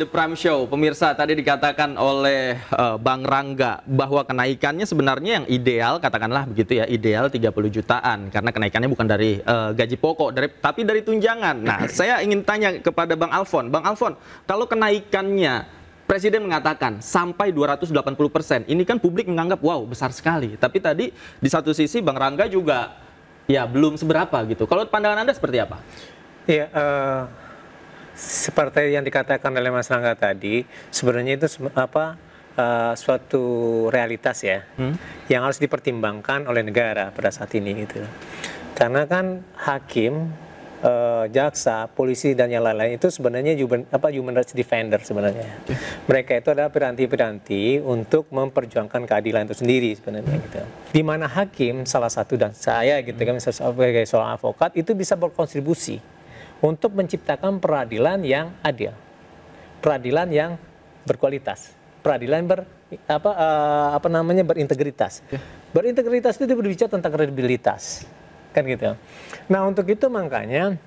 The Prime Show. Pemirsa, tadi dikatakan oleh Bang Rangga bahwa kenaikannya sebenarnya yang ideal, katakanlah begitu ya, ideal 30 jutaan. Karena kenaikannya bukan dari gaji pokok, tapi dari tunjangan. Nah, saya ingin tanya kepada Bang Alfon. Bang Alfon, kalau kenaikannya Presiden mengatakan sampai 280%, ini kan publik menganggap wow besar sekali. Tapi tadi di satu sisi Bang Rangga juga ya belum seberapa gitu. Kalau pandangan Anda seperti apa? Iya, seperti yang dikatakan oleh Mas Rangga tadi, sebenarnya itu suatu realitas ya, yang harus dipertimbangkan oleh negara pada saat ini gitu. Karena kan hakim, jaksa, polisi dan yang lain-lain itu sebenarnya human rights defender sebenarnya. Mereka itu adalah piranti-piranti untuk memperjuangkan keadilan itu sendiri sebenarnya gitu. Di mana hakim salah satu dan saya gitu kan sebagai seorang advokat itu bisa berkontribusi untuk menciptakan peradilan yang adil, peradilan yang berkualitas, peradilan berintegritas. Berintegritas itu berbicara tentang kredibilitas, kan gitu. Nah untuk itu makanya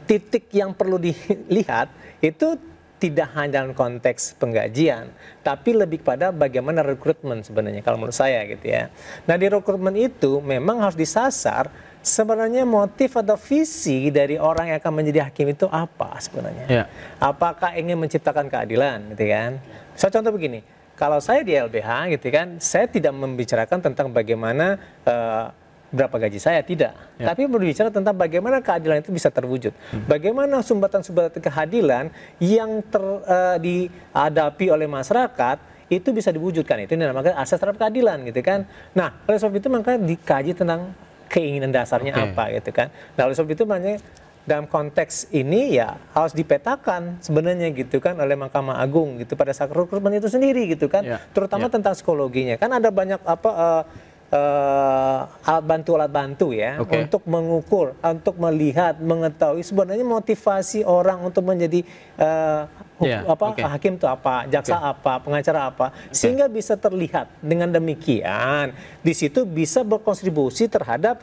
titik yang perlu dilihat itu tidak hanya dalam konteks penggajian, tapi lebih pada bagaimana rekrutmen sebenarnya kalau menurut saya gitu ya. Nah di rekrutmen itu memang harus disasar sebenarnya motif atau visi dari orang yang akan menjadi hakim itu apa sebenarnya? Ya. Apakah ingin menciptakan keadilan, gitu kan? Saya contoh begini, kalau saya di LBH, gitu kan, saya tidak membicarakan tentang bagaimana berapa gaji saya, tidak. Ya. Tapi berbicara tentang bagaimana keadilan itu bisa terwujud. Bagaimana sumbatan-sumbatan keadilan yang dihadapi oleh masyarakat itu bisa diwujudkan. Itu dinamakan asas terhadap keadilan, gitu kan? Nah, oleh sebab itu maka dikaji tentang keinginan dasarnya apa gitu kan. Nah oleh sebab itu makanya dalam konteks ini ya harus dipetakan sebenarnya gitu kan oleh Mahkamah Agung gitu pada saat rekrutmen itu sendiri gitu kan. Terutama tentang psikologinya. Kan ada banyak alat bantu ya untuk mengukur, untuk melihat, mengetahui sebenarnya motivasi orang untuk menjadi hakim itu apa, jaksa apa, pengacara apa, sehingga bisa terlihat dengan demikian di situ bisa berkontribusi terhadap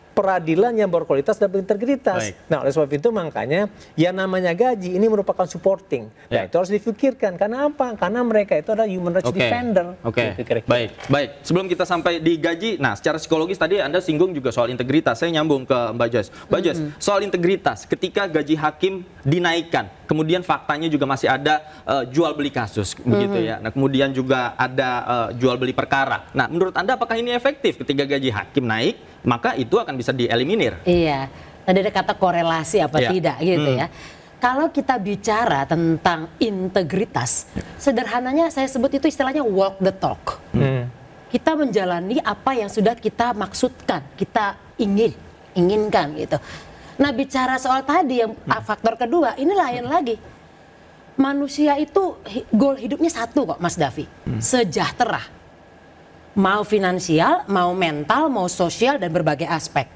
peradilan yang berkualitas dan berintegritas. Nah, oleh sebab itu makanya yang namanya gaji ini merupakan supporting. Nah, itu harus dipikirkan. Karena apa? Karena mereka itu adalah human rights defender. Gitu, baik. Sebelum kita sampai di gaji, nah secara psikologis tadi Anda singgung juga soal integritas. Saya nyambung ke Mbak Joyce. Mbak Joyce, soal integritas, ketika gaji hakim dinaikkan, kemudian faktanya juga masih ada jual beli kasus, begitu ya. Nah, kemudian juga ada jual beli perkara. Nah, menurut Anda apakah ini efektif ketika gaji hakim naik? Maka itu akan bisa dieliminir. Iya, tadi ada kata korelasi apa tidak gitu ya. Kalau kita bicara tentang integritas, sederhananya saya sebut itu istilahnya walk the talk. Kita menjalani apa yang sudah kita maksudkan, kita inginkan gitu. Nah bicara soal tadi yang faktor kedua, ini lain lagi. Manusia itu goal hidupnya satu kok Mas Davi, sejahtera. Mau finansial, mau mental, mau sosial, dan berbagai aspek.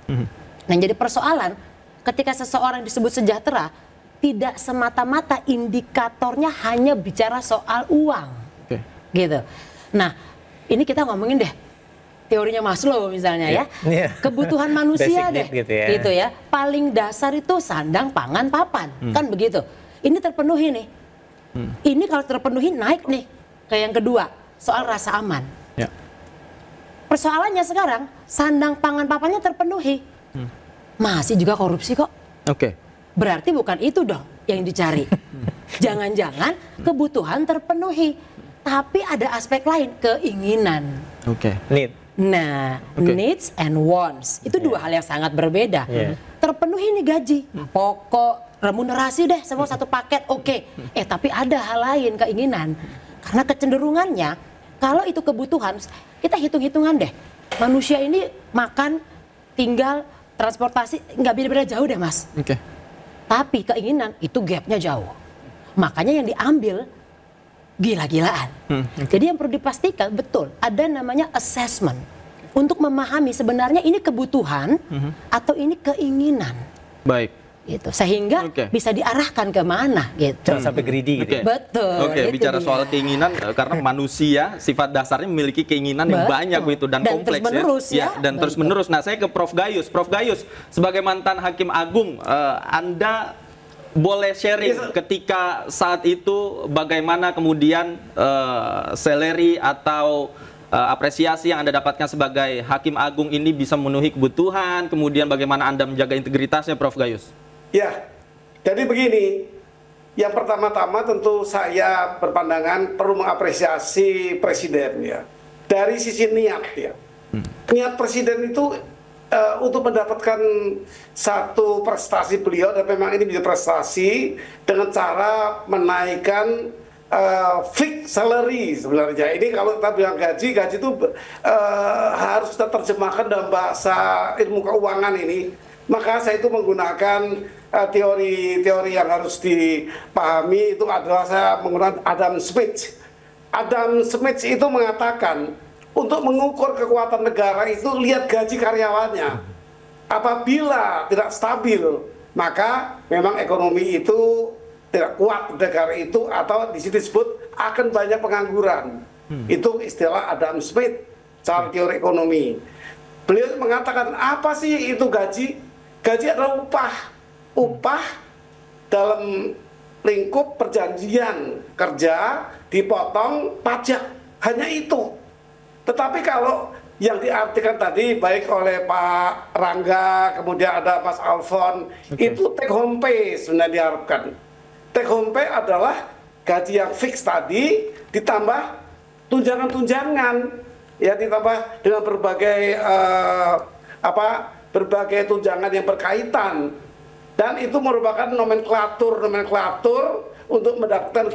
Nah, jadi persoalan ketika seseorang disebut sejahtera, tidak semata-mata indikatornya hanya bicara soal uang. Gitu. Nah, ini kita ngomongin deh teorinya Maslow misalnya ya. Kebutuhan manusia deh. Gitu ya. Paling dasar itu sandang, pangan, papan. Kan begitu. Ini terpenuhi nih. Ini kalau terpenuhi naik nih ke yang kedua, soal rasa aman. Persoalannya sekarang sandang pangan papannya terpenuhi, masih juga korupsi kok. Berarti bukan itu dong yang dicari. Jangan-jangan kebutuhan terpenuhi, tapi ada aspek lain, keinginan. Nah, needs and wants itu dua hal yang sangat berbeda. Terpenuhi nih gaji, pokok, remunerasi deh, semua satu paket, tapi ada hal lain, keinginan. Karena kecenderungannya kalau itu kebutuhan, kita hitung-hitungan deh. Manusia ini makan, tinggal, transportasi, nggak beda-beda jauh deh Mas. Tapi keinginan itu gapnya jauh. Makanya yang diambil gila-gilaan. Jadi yang perlu dipastikan betul, ada namanya assessment. Untuk memahami sebenarnya ini kebutuhan atau ini keinginan. Gitu. Sehingga bisa diarahkan ke mana gitu. Jangan sampai greedy gitu. Betul. Bicara soal keinginan karena manusia sifat dasarnya memiliki keinginan yang banyak gitu dan kompleks terus-menerus, dan terus-menerus. Nah, saya ke Prof Gayus. Prof Gayus, sebagai mantan Hakim Agung, Anda boleh sharing ketika saat itu bagaimana kemudian salary atau apresiasi yang Anda dapatkan sebagai Hakim Agung ini bisa memenuhi kebutuhan, kemudian bagaimana Anda menjaga integritasnya, Prof. Gayus? Ya, jadi begini, yang pertama-tama tentu saya berpandangan perlu mengapresiasi Presiden ya, dari sisi niat ya. Niat Presiden itu untuk mendapatkan satu prestasi beliau, dan memang ini menjadi prestasi dengan cara menaikkan fixed salary sebenarnya. Ini kalau kita bilang gaji itu harus kita terjemahkan dalam bahasa ilmu keuangan ini. Maka saya itu menggunakan teori yang harus dipahami itu adalah saya menggunakan Adam Smith. Adam Smith itu mengatakan untuk mengukur kekuatan negara itu lihat gaji karyawannya. Apabila tidak stabil, maka memang ekonomi itu tidak kuat negara itu, atau di situ disebut akan banyak pengangguran. Itu istilah Adam Smith, cara teori ekonomi. Beliau mengatakan apa sih itu gaji? Gaji adalah upah dalam lingkup perjanjian kerja dipotong pajak, hanya itu. Tetapi kalau yang diartikan tadi baik oleh Pak Rangga, kemudian ada Mas Alfon, itu take home pay sebenarnya diharapkan. Take home pay adalah gaji yang fix tadi ditambah tunjangan-tunjangan, ya, ditambah dengan berbagai berbagai tunjangan yang berkaitan, dan itu merupakan nomenklatur untuk mendapatkan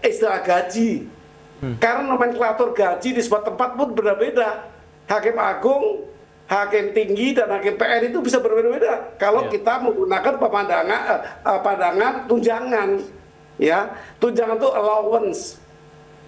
istilah gaji. Karena nomenklatur gaji di sebuah tempat pun berbeda. Hakim Agung, Hakim Tinggi, dan Hakim PN itu bisa berbeda-beda kalau kita menggunakan pandangan tunjangan, ya. Tunjangan itu allowance.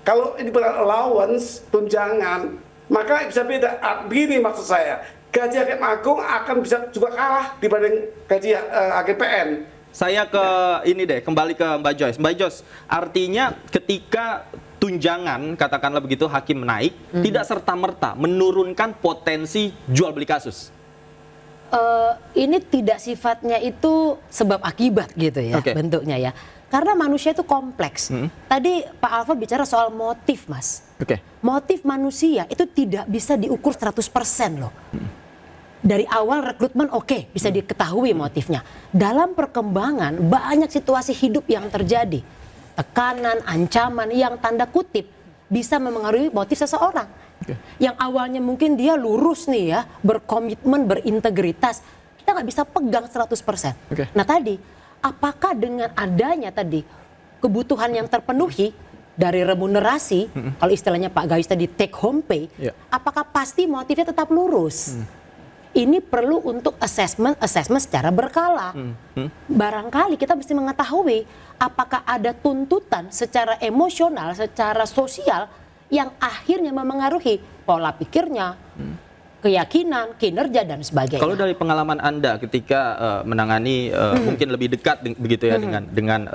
Kalau ini bukan allowance, tunjangan, maka bisa beda. Begini maksud saya, gaji Hakim Agung akan bisa juga kalah dibanding gaji Hakim PN. Saya ke ini deh, kembali ke Mbak Joyce. Mbak Joyce, artinya ketika tunjangan, katakanlah begitu, hakim naik, tidak serta-merta menurunkan potensi jual beli kasus. Ini tidak sifatnya itu sebab akibat gitu ya, bentuknya ya. Karena manusia itu kompleks. Tadi Pak Alfa bicara soal motif, Mas. Motif manusia itu tidak bisa diukur 100% loh. Dari awal rekrutmen bisa diketahui motifnya. Dalam perkembangan banyak situasi hidup yang terjadi. Tekanan, ancaman yang tanda kutip bisa memengaruhi motif seseorang. Yang awalnya mungkin dia lurus nih ya, berkomitmen, berintegritas, kita nggak bisa pegang 100%. Nah tadi, apakah dengan adanya tadi kebutuhan yang terpenuhi dari remunerasi, kalau istilahnya Pak Gayus tadi take home pay, apakah pasti motifnya tetap lurus? Ini perlu untuk assessment secara berkala. Barangkali kita mesti mengetahui apakah ada tuntutan secara emosional, secara sosial yang akhirnya memengaruhi pola pikirnya, keyakinan, kinerja, dan sebagainya. Kalau dari pengalaman Anda ketika menangani mungkin lebih dekat begitu ya dengan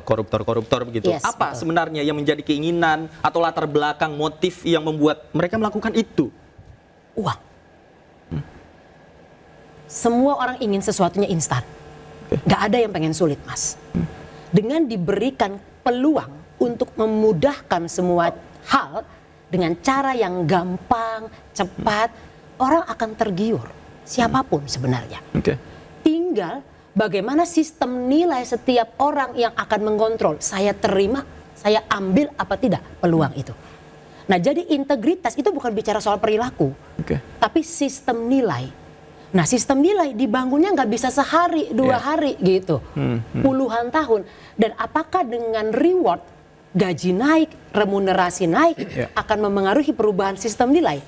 koruptor-koruptor begitu, apa sebenarnya yang menjadi keinginan atau latar belakang motif yang membuat mereka melakukan itu? Uang. Semua orang ingin sesuatunya instan. Gak ada yang pengen sulit, Mas. Dengan diberikan peluang untuk memudahkan semua hal dengan cara yang gampang, cepat, orang akan tergiur. Siapapun sebenarnya. Tinggal bagaimana sistem nilai setiap orang yang akan mengontrol. Saya terima, saya ambil apa tidak peluang itu. Nah, jadi integritas itu bukan bicara soal perilaku, tapi sistem nilai. Nah, sistem nilai dibangunnya nggak bisa sehari, 2 hari gitu, puluhan tahun. Dan apakah dengan reward, gaji naik, remunerasi naik, akan memengaruhi perubahan sistem nilai?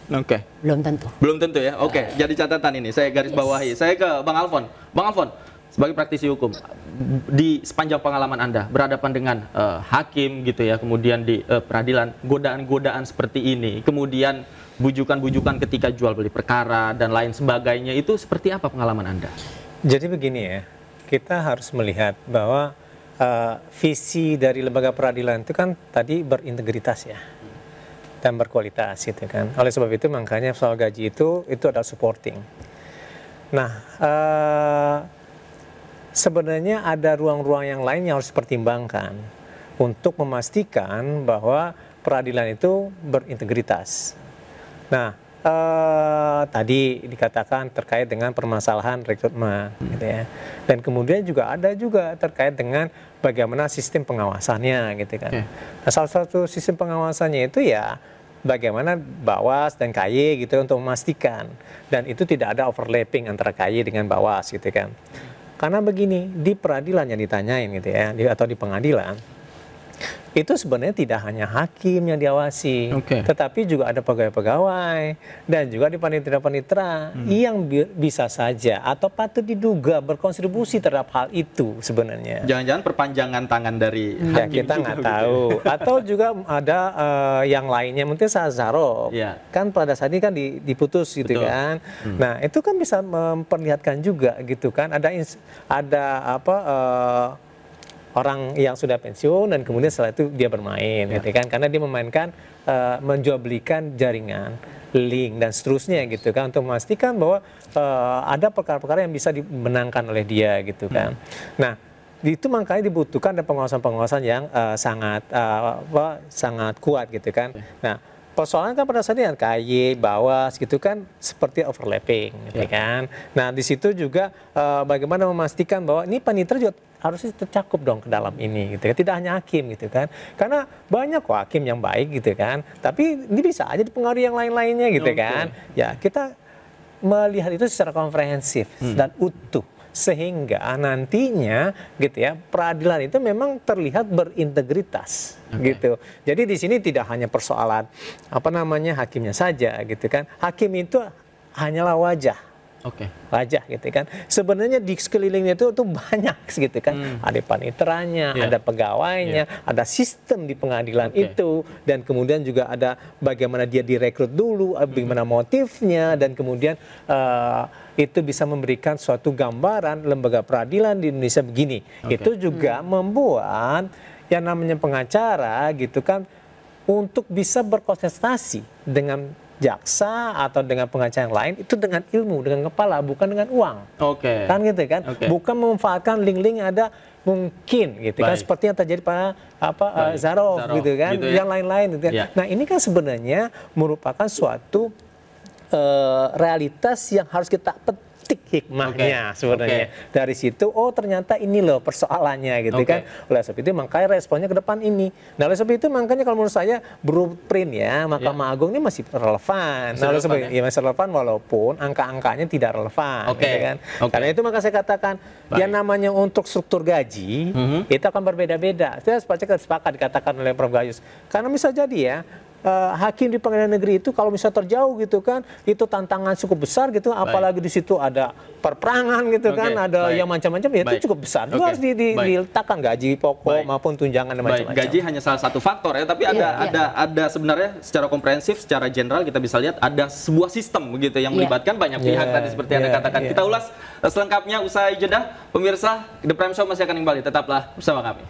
Belum tentu. Belum tentu ya. Jadi catatan ini saya garis bawahi. Saya ke Bang Alfon. Bang Alfon, sebagai praktisi hukum, di sepanjang pengalaman Anda berhadapan dengan hakim gitu ya, kemudian di peradilan, godaan-godaan seperti ini, kemudian bujukan-bujukan ketika jual beli perkara dan lain sebagainya, itu seperti apa pengalaman Anda? Jadi begini ya, kita harus melihat bahwa visi dari lembaga peradilan itu kan tadi berintegritas ya, dan berkualitas gitu kan. Oleh sebab itu makanya soal gaji itu adalah supporting. Nah, sebenarnya ada ruang-ruang yang lain yang harus dipertimbangkan untuk memastikan bahwa peradilan itu berintegritas. Nah, tadi dikatakan terkait dengan permasalahan rekrutmen, gitu ya. Dan kemudian juga ada juga terkait dengan bagaimana sistem pengawasannya, gitu kan. Nah, salah satu sistem pengawasannya itu ya bagaimana Bawas dan KY gitu untuk memastikan, dan itu tidak ada overlapping antara KY dengan Bawas, gitu kan. Karena begini, di peradilan yang ditanyain gitu ya, atau di pengadilan, itu sebenarnya tidak hanya hakim yang diawasi, tetapi juga ada pegawai-pegawai dan juga di panitera-panitera yang bisa saja atau patut diduga berkontribusi terhadap hal itu sebenarnya. Jangan-jangan perpanjangan tangan dari ya, kita nggak tahu. Atau juga ada yang lainnya, mungkin Sazarov, kan pada saat ini kan diputus gitu kan. Nah, itu kan bisa memperlihatkan juga gitu kan. Ada apa? Orang yang sudah pensiun dan kemudian setelah itu dia bermain, gitu kan, karena dia memainkan, menjual belikan jaringan, link dan seterusnya, gitu kan, untuk memastikan bahwa ada perkara-perkara yang bisa dimenangkan oleh dia, gitu kan. Nah, itu makanya dibutuhkan ada pengawasan-pengawasan yang sangat kuat, gitu kan. Nah, persoalan kan pada saat ini KY, Bawas gitu kan seperti overlapping, gitu kan. Nah, di situ juga bagaimana memastikan bahwa ini panitera juga harusnya tercakup dong ke dalam ini, gitu kan. Tidak hanya hakim, gitu kan. Karena banyak kok hakim yang baik, gitu kan. Tapi ini bisa aja dipengaruhi yang lain-lainnya, gitu kan. Ya, kita melihat itu secara komprehensif dan utuh, sehingga nantinya, gitu ya, peradilan itu memang terlihat berintegritas, gitu. Jadi di sini tidak hanya persoalan apa namanya hakimnya saja, gitu kan. Hakim itu hanyalah wajah. Wajah, gitu kan. Sebenarnya di sekelilingnya itu banyak, gitu kan. Ada paniteranya, ada pegawainya, ada sistem di pengadilan itu, dan kemudian juga ada bagaimana dia direkrut dulu, bagaimana motifnya, dan kemudian itu bisa memberikan suatu gambaran lembaga peradilan di Indonesia begini. Itu juga membuat yang namanya pengacara, gitu kan, untuk bisa berkontestasi dengan jaksa atau dengan pengacara yang lain itu dengan ilmu, dengan kepala, bukan dengan uang. Kan gitu kan? Bukan memanfaatkan link-link yang ada mungkin, gitu kan, seperti yang terjadi pada Zarov, gitu kan, gitu ya. Yang lain-lain, gitu kan. Nah, ini kan sebenarnya merupakan suatu realitas yang harus kita petik hikmahnya sebenarnya. Dari situ, oh ternyata ini loh persoalannya, gitu kan. Oleh sebab itu makanya responnya ke depan ini. Nah, oleh sebab itu makanya kalau menurut saya blueprint ya Mahkamah Agung ini masih relevan. Nah, oleh sebab itu masih relevan walaupun angka-angkanya tidak relevan, gitu kan. Karena itu maka saya katakan yang namanya untuk struktur gaji itu akan berbeda-beda. Saya sepakat dikatakan oleh Prof. Gayus. Karena bisa jadi ya, hakim di pengadilan negeri itu kalau misalnya terjauh, gitu kan, itu tantangan cukup besar, gitu, apalagi di situ ada perperangan, gitu kan, ada yang macam-macam, ya itu cukup besar. Itu harus diletakkan gaji pokok maupun tunjangan dan macam-macam. Gaji hanya salah satu faktor ya, tapi ada sebenarnya secara komprehensif, secara general kita bisa lihat ada sebuah sistem begitu yang melibatkan banyak pihak tadi seperti Anda katakan. Kita ulas selengkapnya usai jeda. Pemirsa, The Prime Show masih akan kembali, tetaplah bersama kami.